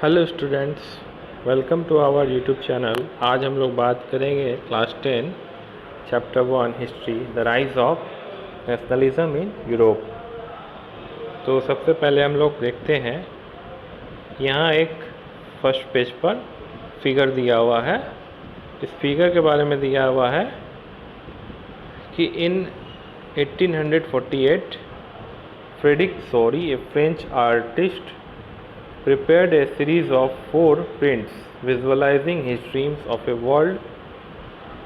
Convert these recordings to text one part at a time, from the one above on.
Hello students, welcome to our YouTube channel. आज हम लोग बात करेंगे class 10 chapter 1 history, the rise of nationalism in Europe. तो सबसे पहले हम लोग देखते हैं, यहाँ एक फर्स्ट पेज पर फिगर दिया हुआ है। इस फिगर के बारे में दिया हुआ है कि in 1848 Frederic Sorrieu, a French artist, prepared a series of 4 prints visualizing his dreams of a world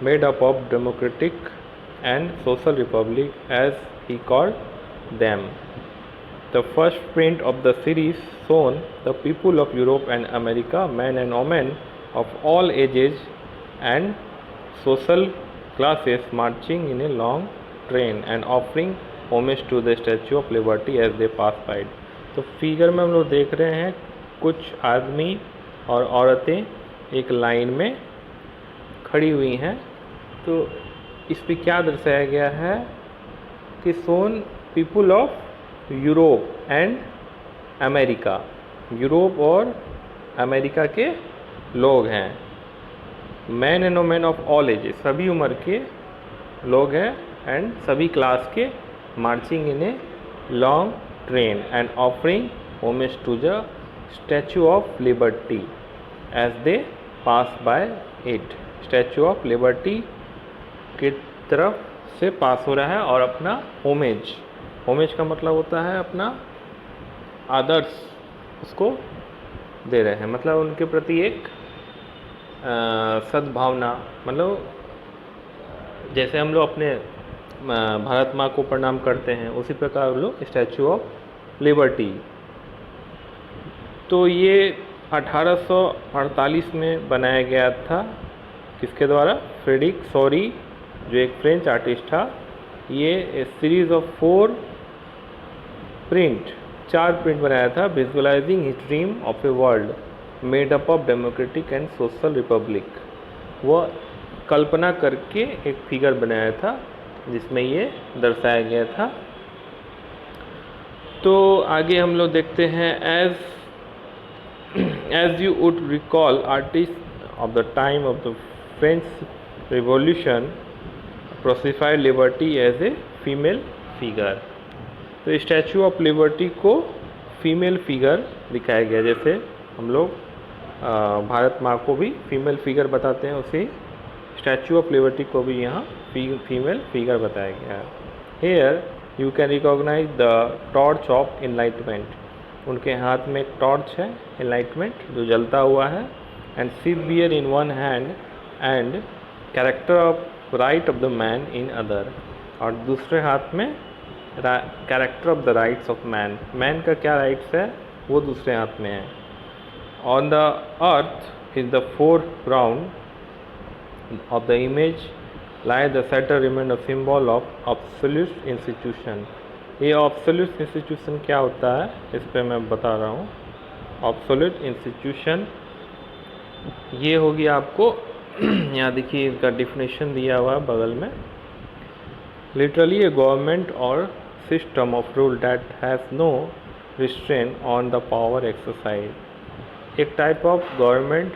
made up of democratic and social republic, as he called them. The first print of the series shown the people of Europe and America, men and women of all ages and social classes, marching in a long train and offering homage to the Statue of Liberty as they passed by. तो figure में हम लोग देख रहे हैं कुछ आदमी और औरतें एक लाइन में खड़ी हुई हैं। तो इस पे क्या दर्शाया गया है कि some people of Europe and America, यूरोप और अमेरिका के लोग हैं। Man and women of all ages, सभी उम्र के लोग हैं, एंड सभी क्लास के, marching in a long train and offering homage to the Statue of Liberty as they pass by it. Statue of Liberty की तरफ से पास हो रहा है और अपना होमेज, होमेज का मतलब होता है अपना आदर्श उसको दे रहे हैं, मतलब उनके प्रति एक सद्भावना, मतलब जैसे हम लोग अपने भारत माँ को प्रणाम करते हैं, उसी प्रकार हम लोग स्टैचू ऑफ लिबर्टी। तो ये 1848 में बनाया गया था। किसके द्वारा? फ्रेडरिक सोरी, जो एक फ्रेंच आर्टिस्ट था। ये सीरीज ऑफ 4 प्रिंट बनाया था, visualising his dream of a world made up of democratic and social Republic. वह कल्पना करके एक फिगर बनाया था जिसमें ये दर्शाया गया था। तो आगे हम लोग देखते हैं, as you would recall, artist of the time of the French revolution crucified liberty as a female figure. तो स्टैचू ऑफ लिबर्टी को फीमेल फिगर दिखाया गया, जैसे हम लोग भारत माँ को भी फीमेल फिगर बताते हैं, उसी स्टैचू ऑफ लिबर्टी को भी यहाँ फीमेल फिगर बताया गया है। Here you can recognise the torch of enlightenment. उनके हाथ में एक टॉर्च है, एनलाइटमेंट, जो जलता हुआ है। And severe in one hand and character of right of the man in other. और दूसरे हाथ में character of the rights of man, man का क्या राइट्स है वो दूसरे हाथ में है। On the earth is the foreground of the image lie the Saturn remain a symbol of absolute institution। ये absolute institution क्या होता है इस पे मैं बता रहा हूँ। absolute institution ये होगी आपको यहाँ देखिए, इसका डिफिनेशन दिया हुआ है बगल में। Literally a government or system of rule that has no restraint on the power exercise. एक टाइप ऑफ गवर्नमेंट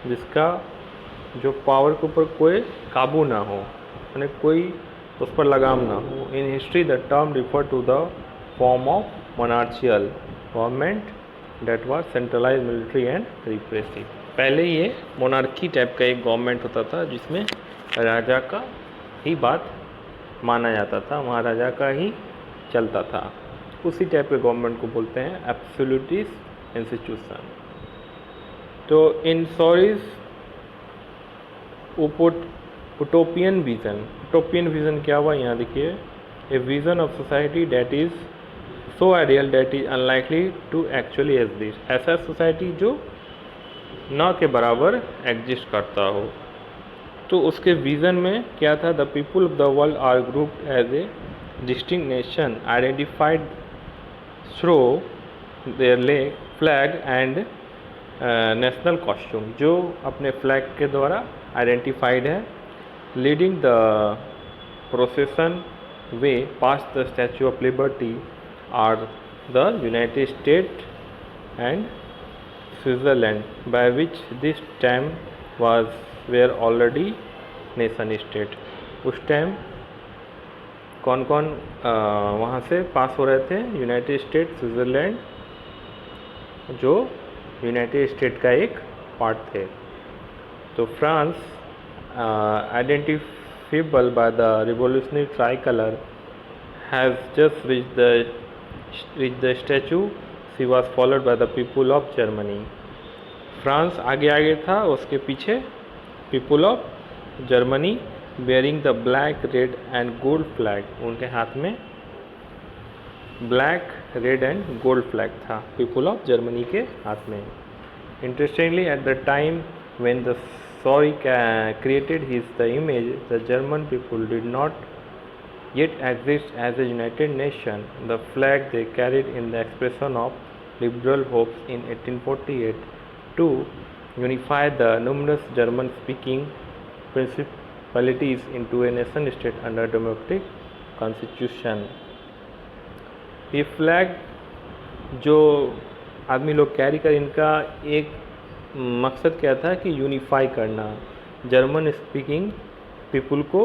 जिसका जो पावर के ऊपर कोई काबू ना हो, यानी कोई उस पर लगाम ना हो। In history the term refer to the form of monarchial government that was centralize military and repressive. पहले ये मोनार्की टाइप का एक गवर्नमेंट होता था जिसमें राजा का ही बात माना जाता था, महाराजा का ही चलता था। उसी टाइप के गवर्नमेंट को बोलते हैं एब्सोल्यूटिस्ट इंस्टीट्यूशन। तो in Sorrieu's utopian vision, utopian vision क्या हुआ यहाँ देखिए, a vision of society that is so ideal that is unlikely to actually exist. ऐसा सोसाइटी जो न के बराबर एग्जिस्ट करता हो। तो उसके विज़न में क्या था? The people of the world are grouped as a distinct nation identified through their flag and national costume, जो अपने फ्लैग के द्वारा आइडेंटिफाइड है। Leading the procession way past the Statue of Liberty are the United State and Switzerland, by which this time were already nation state. उस time कौन कौन वहाँ से पास हो रहे थे? यूनाइटेड स्टेट, स्विट्ज़रलैंड, जो यूनाइटेड स्टेट का एक पार्ट थे. तो France, identifiable by the revolutionary tricolor, has just reached the statue. She was followed by the people of Germany. France आगे आगे था, उसके पीछे people of Germany, bearing the black, red and gold flag. उनके हाथ में black, red and gold flag था, people of Germany के हाथ में. Interestingly, at the time when the Sauri created the image, the German people did not yet exist as a united nation. The flag they carried in the expression of liberal hopes in 1848 to unify the numerous German-speaking principalities into a nation-state under democratic constitution. ये flag जो आदमी लोग carry कर, इनका एक मकसद क्या था कि यूनिफाई करना जर्मन स्पीकिंग पीपल को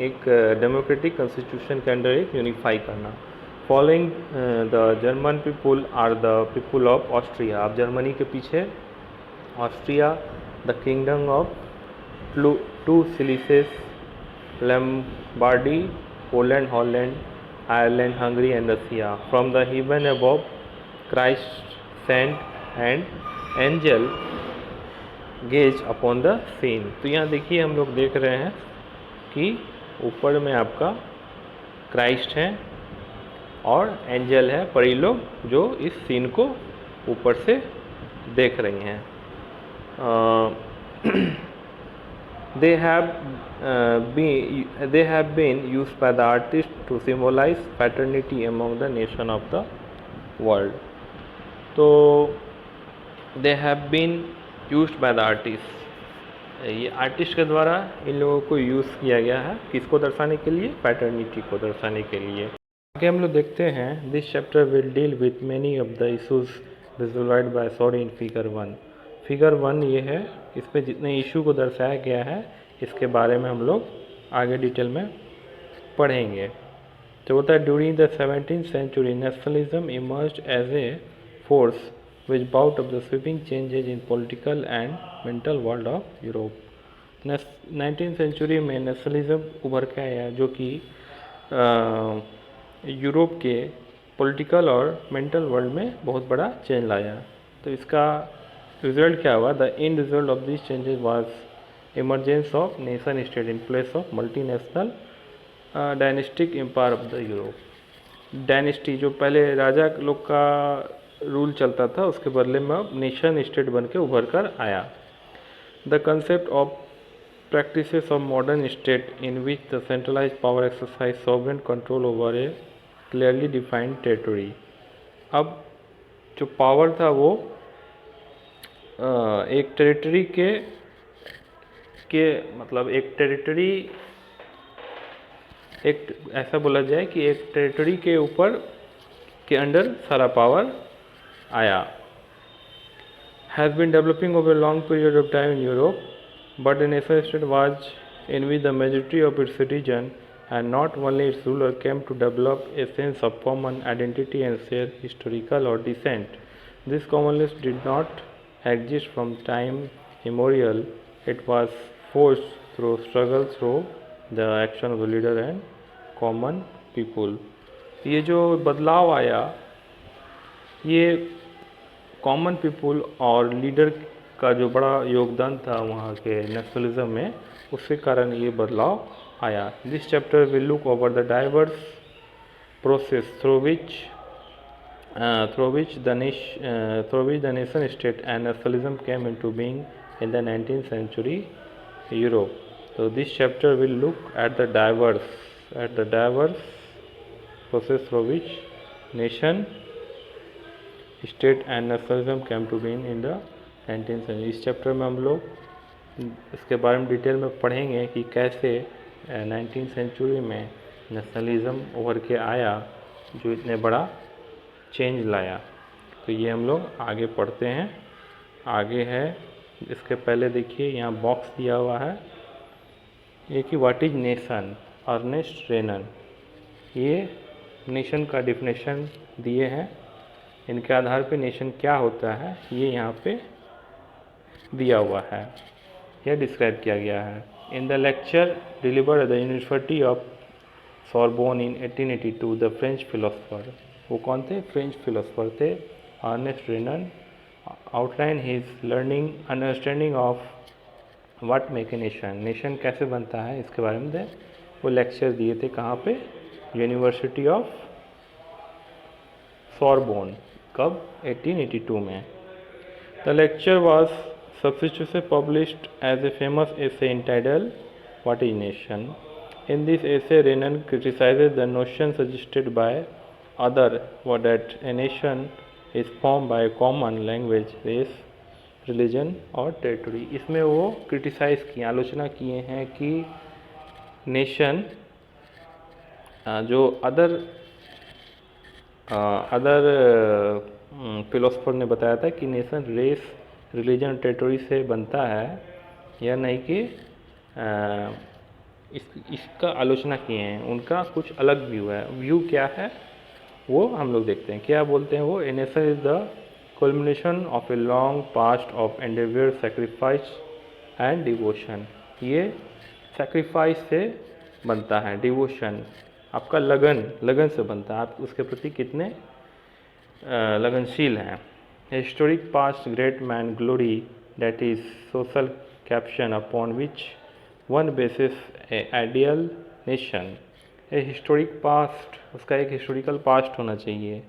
एक डेमोक्रेटिक कॉन्स्टिट्यूशन के अंडर एक यूनिफाई करना. Following the German people are the people of Austria. अब जर्मनी के पीछे Austria, the kingdom of two Sicilies, Lombardy, Poland, Holland, Ireland, Hungary and Russia. From the heaven above, Christ, saint and angel gaze upon the scene. तो यहाँ देखिए, हम लोग देख रहे हैं कि ऊपर में आपका क्राइस्ट है और एंजल है, परी लोग, जो इस सीन को ऊपर से देख रही हैं. they have been used by the artist to symbolize fraternity among the nation of the world. तो they have been used by the artist. ये आर्टिस्ट के द्वारा इन लोगों को यूज़ किया गया है, किसको दर्शाने के लिए? पैटर्निटी को दर्शाने के लिए. आगे हम लोग देखते हैं, this chapter will deal with many of the issues visualised by sorry in figure 1. Figure 1 ये है, इसमें जितने इशू को दर्शाया गया है इसके बारे में हम लोग आगे डिटेल में पढ़ेंगे. तो होता है, during the 17th century nationalism emerged as a force which brought up the sweeping changes in political and mental world of Europe. 19th century में नेशनलिज्म उभर के आया, जो कि यूरोप के पॉलिटिकल और मेंटल वर्ल्ड में बहुत बड़ा चेंज लाया. तो इसका रिजल्ट क्या हुआ? The end result of this changes was emergence of nation state in place of multinational dynastic empire of the Europe. Dynasty, जो पहले राजा लोग का रूल चलता था, उसके बदले में अब नेशन स्टेट बन के उभर कर आया. The concept of practices of modern state in which the centralise power exercise sovereign control over a clearly defined territory. अब जो पावर था वो एक टेरिटरी के मतलब एक टेरिटरी, एक ऐसा बोला जाए कि एक टेरिटरी के ऊपर के अंडर सारा पावर आया. Has been developing over long period of time in Europe, but the nation state was in which the majority of its citizen and not only its ruler came to develop a sense of common identity and share historical or descent. This commonness did not exist from time immemorial. It was forced through struggle through the action of the leader and common people. ये जो बदलाव आया, ये common people और leader का जो बड़ा योगदान था वहाँ के नेशनलिज्म में, उसके कारण ये बदलाव आया. This chapter will look over the diverse process through which the nation state and nationalism came into being in the 19th century Europe. So this chapter will look at the diverse process through which nation state and nationalism came to being in the 19th century. इस chapter में हम लोग इसके बारे में detail में पढ़ेंगे कि कैसे 19th सेंचुरी में नेशनलिज्म उभर के आया, जो इतने बड़ा चेंज लाया. तो ये हम लोग आगे पढ़ते हैं. आगे है। इसके पहले देखिए यहाँ बॉक्स दिया हुआ है, ये कि व्हाट इज नेशन, अर्नेस्ट रेनन। ये नेशन का डिफिनेशन दिए हैं, इनके आधार पे नेशन क्या होता है ये यहाँ पे दिया हुआ है, यह डिस्क्राइब किया गया है। In the lecture delivered at the University of Sorbonne in 1882 the French philosopher, वो कौन थे, फ्रेंच फिलोसफर थे, Ernest Renan, outline his learning understanding of what make a nation, nation कैसे बनता है इसके बारे में वो लेक्चर दिए थे। कहाँ पे, यूनिवर्सिटी ऑफ सॉर्बोन, कब, 1882 में। The lecture was subsequently published as a famous essay entitled What is Nation? In this essay, Renan criticizes the notion suggested by others that a nation is formed by a common language, race, religion और territory। इसमें वो criticise किए, आलोचना किए हैं कि nation जो other philosopher ने बताया था कि नेशन रेस, रिलीजन, टेरिटरी से बनता है, या नहीं कि इसका आलोचना किए हैं। उनका कुछ अलग व्यू है, व्यू क्या है वो हम लोग देखते हैं। क्या बोलते हैं वो, a nation is the culmination of a long past of endeavour, sacrifice and devotion. ये सेक्रीफाइस से बनता है, डिवोशन आपका लगन से बनता है, आप उसके प्रति कितने लगनशील हैं। Historic past great man glory, that is social caption upon which one basis a ideal nation. A historic past, उसका एक हिस्टोरिकल पास्ट होना चाहिए,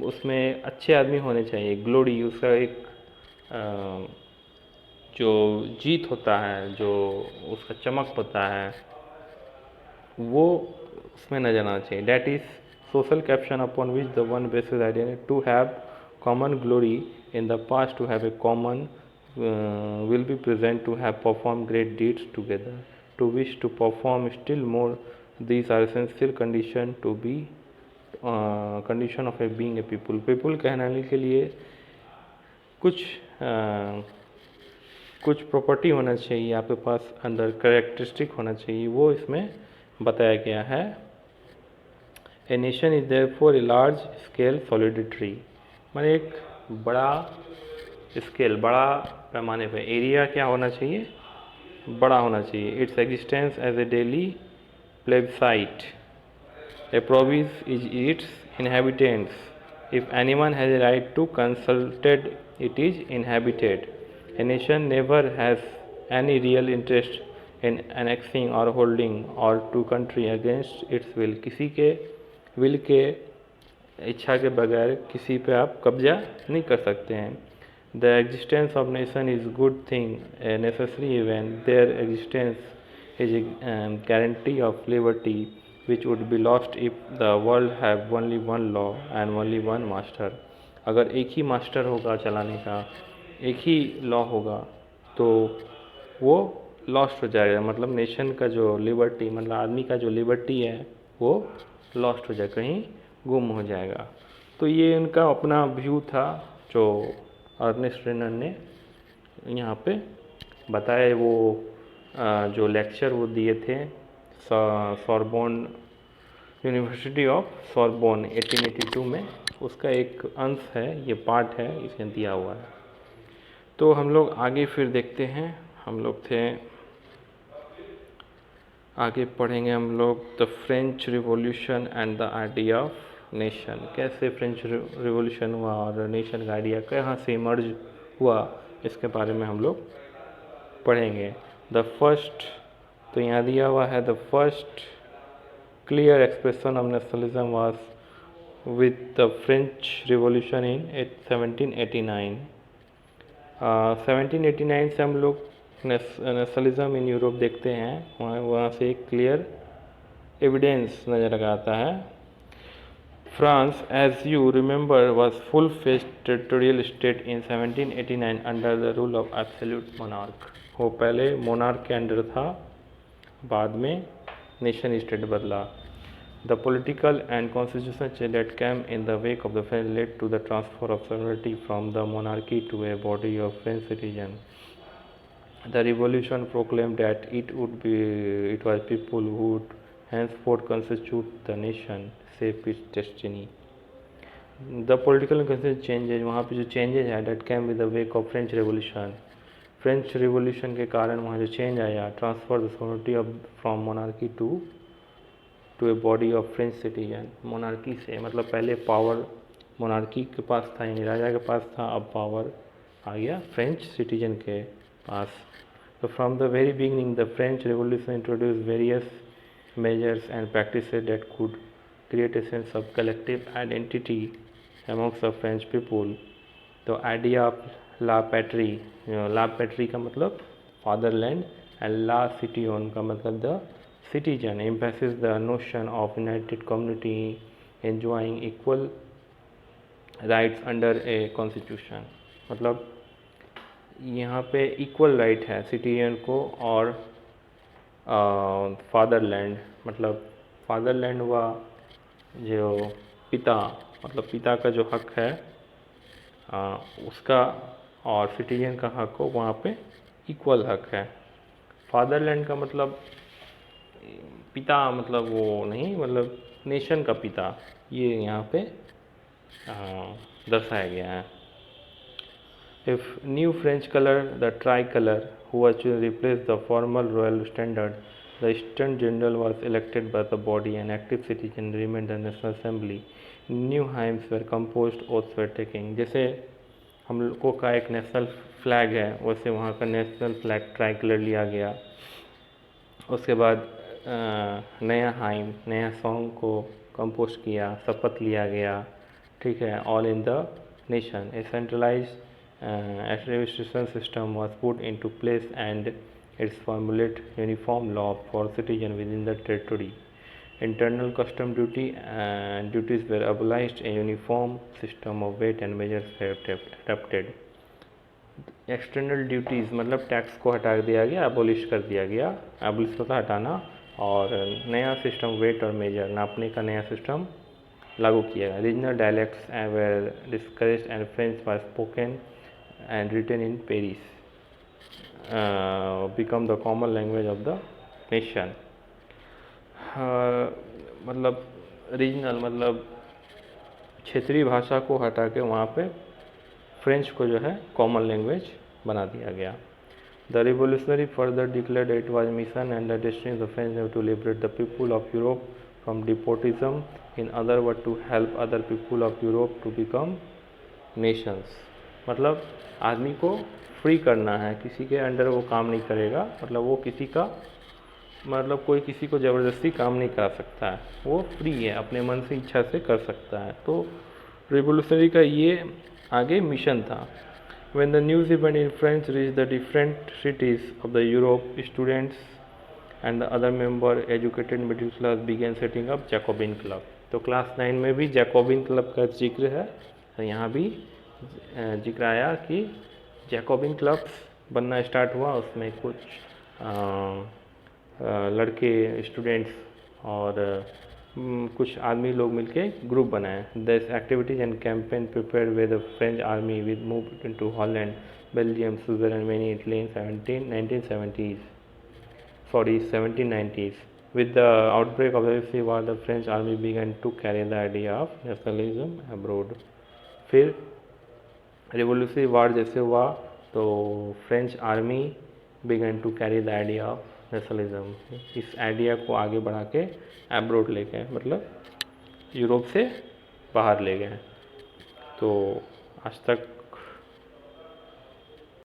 उसमें अच्छे आदमी होने चाहिए, ग्लोरी उसका एक जो जीत होता है, जो उसका चमक होता है वो उसमें नजर आना चाहिए। That is social caption upon which the one basis idea, to have common glory in the past, to have a common will be present, to have performed great deeds together, to wish to perform still more, these are essential condition to be condition of a being a people। people कहलाने के लिए कुछ property होना चाहिए आपके पास, अंदर characteristic होना चाहिए, वो इसमें बताया गया है। ए nation is therefore a large scale solidity, माने एक बड़ा स्केल, बड़ा पैमाने पे, एरिया क्या होना चाहिए, बड़ा होना चाहिए। Its existence as a daily plebiscite, a province is its inhabitants, if anyone has a right to consulted it is inhabited. A nation never has any real interest in annexing or holding or to country against its will, किसी के will के इच्छा के बगैर किसी पे आप कब्जा नहीं कर सकते हैं। The existence of nation is good thing, a necessary event. Their existence is a guarantee of liberty, which would be lost if the world have only one law and only one master। अगर एक ही master होगा चलाने का, एक ही law होगा तो वो lost हो जाएगा, मतलब नेशन का जो लिबर्टी, मतलब आदमी का जो लिबर्टी है वो लॉस्ट हो जाएगा, कहीं गुम हो जाएगा। तो ये उनका अपना व्यू था जो अर्नेस्ट रेनन ने यहाँ पे बताया। वो जो लेक्चर वो दिए थे सॉर्बोन, यूनिवर्सिटी ऑफ सॉर्बोन 1882 में, उसका एक अंश है, ये पार्ट है, इसमें दिया हुआ है। तो हम लोग आगे फिर देखते हैं, हम लोग थे आगे पढ़ेंगे हम लोग the French revolution and the idea of nation, कैसे फ्रेंच रिवॉल्यूशन हुआ और नेशन का आइडिया कहाँ से इमर्ज हुआ, इसके बारे में हम लोग पढ़ेंगे। द फर्स्ट, तो यहाँ दिया हुआ है, the first clear expression of nationalism was with the French revolution in 1789। 1789 से हम लोग नेशनलिज्म इन यूरोप देखते हैं, वहाँ से एक क्लियर एविडेंस नज़र आता है। France, as you remember, was full-fledged territorial state in 1789 under the rule of absolute monarch। वो पहले मोनार्क के अंडर था, बाद में नेशन स्टेट बदला। The political and constitutional change that came in the wake of the French led to the transfer of sovereignty from the monarchy to a body of French citizens. The revolution proclaimed that it was people who would henceforth constitute the nation, shape its destiny. The political and constitutional changes, वहाँ पे जो changes है that came with the wake of French Revolution. French revolution के कारण वहाँ जो change आया, transfer the sovereignty of from monarchy to a body of French citizen. Monarchy से मतलब पहले पावर मोनार्की के पास था, यानी राजा के पास था, अब पावर आ गया फ्रेंच सिटीजन के पास. तो from the very beginning the French revolution introduce various measures and practices that could create a sense of collective identity amongst the French people. The idea of la patrie, la patrie का मतलब fatherland and la citoyen का मतलब the citizen, emphasizes the notion of united community enjoying equal rights under a constitution. मतलब यहाँ पे equal right है citizen को और फादरलैंड मतलब फादरलैंड हुआ जो पिता, मतलब पिता का जो हक है उसका और सिटीजन का हक हो वहाँ पे इक्वल हक है. फादरलैंड का मतलब पिता मतलब वो नहीं, मतलब नेशन का पिता, ये यहाँ पे दर्शाया गया है. If new French color, the tricolor, who was to replace the formal royal standard, the Eastern General was elected by the body and active citizen remained the National Assembly. New hymns were composed, oaths were taken. जैसे हम लोगों का एक national flag है, वैसे वहाँ का national flag tricolour लिया गया. उसके बाद नया हाइम, नया सॉन्ग को कंपोज किया, शपथ लिया गया, ठीक है. All in the nation, A centralised administration system was put into place and its formulate uniform law for citizens within the territory. Internal custom duties were abolished. A uniform system of weight and measures were adopted. External duties मतलब tax को हटा दिया गया, abolish कर दिया गया, abolish होता हटाना, और नया सिस्टम वेट और मेजर नापने का नया सिस्टम लागू किया गया. Regional dialects were discouraged and French was spoken and written in Paris become the common language of the nation. मतलब रीजनल मतलब क्षेत्रीय भाषा को हटा के वहाँ पे फ्रेंच को जो है कॉमन लैंग्वेज बना दिया गया. The revolutionary further declared it was mission and the destiny of the French to liberate the people of Europe from despotism. In other words, to help other people of Europe to become nations. मतलब आदमी को free करना है, किसी के under वो काम नहीं करेगा, मतलब वो किसी का मतलब कोई किसी को ज़बरदस्ती काम नहीं करा सकता है, वो फ्री है, अपने मन से इच्छा से कर सकता है. तो रिवोल्यूशनरी का ये आगे मिशन था. When the news event in France reached the different cities of the Europe, students and the other member educated middle class began setting up Jacobin club. तो क्लास 9 में भी जैकोबिन क्लब का जिक्र है, तो यहाँ भी जिक्र आया कि जैकोबिन क्लब्स बनना स्टार्ट हुआ. उसमें कुछ लड़के स्टूडेंट्स और कुछ आदमी लोग मिलके ग्रुप बनाए. This activities and campaign prepared with the French army with move into Holland, Belgium, Switzerland, many Italy in 1790s. With the outbreak of the Civil War, the French army began to carry the idea of nationalism abroad. फिर revolutionary war जैसे हुआ तो French army began to carry the idea of nationalism, इस idea को आगे बढ़ा के abroad ले गए, मतलब यूरोप से बाहर ले गए. तो आज तक